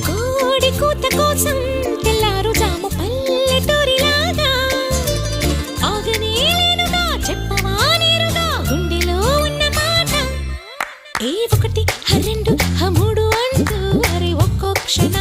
కోడి కూత కోసం తెల్లారు జాము పల్లెటూరిలాగా ఆగనే లేనుగా చెప్పవా నేరుగా గుండెలో ఉన్న మాట ఏ ఒకటి రెండు మూడు అంటూ అరే ఒక్కో క్షణం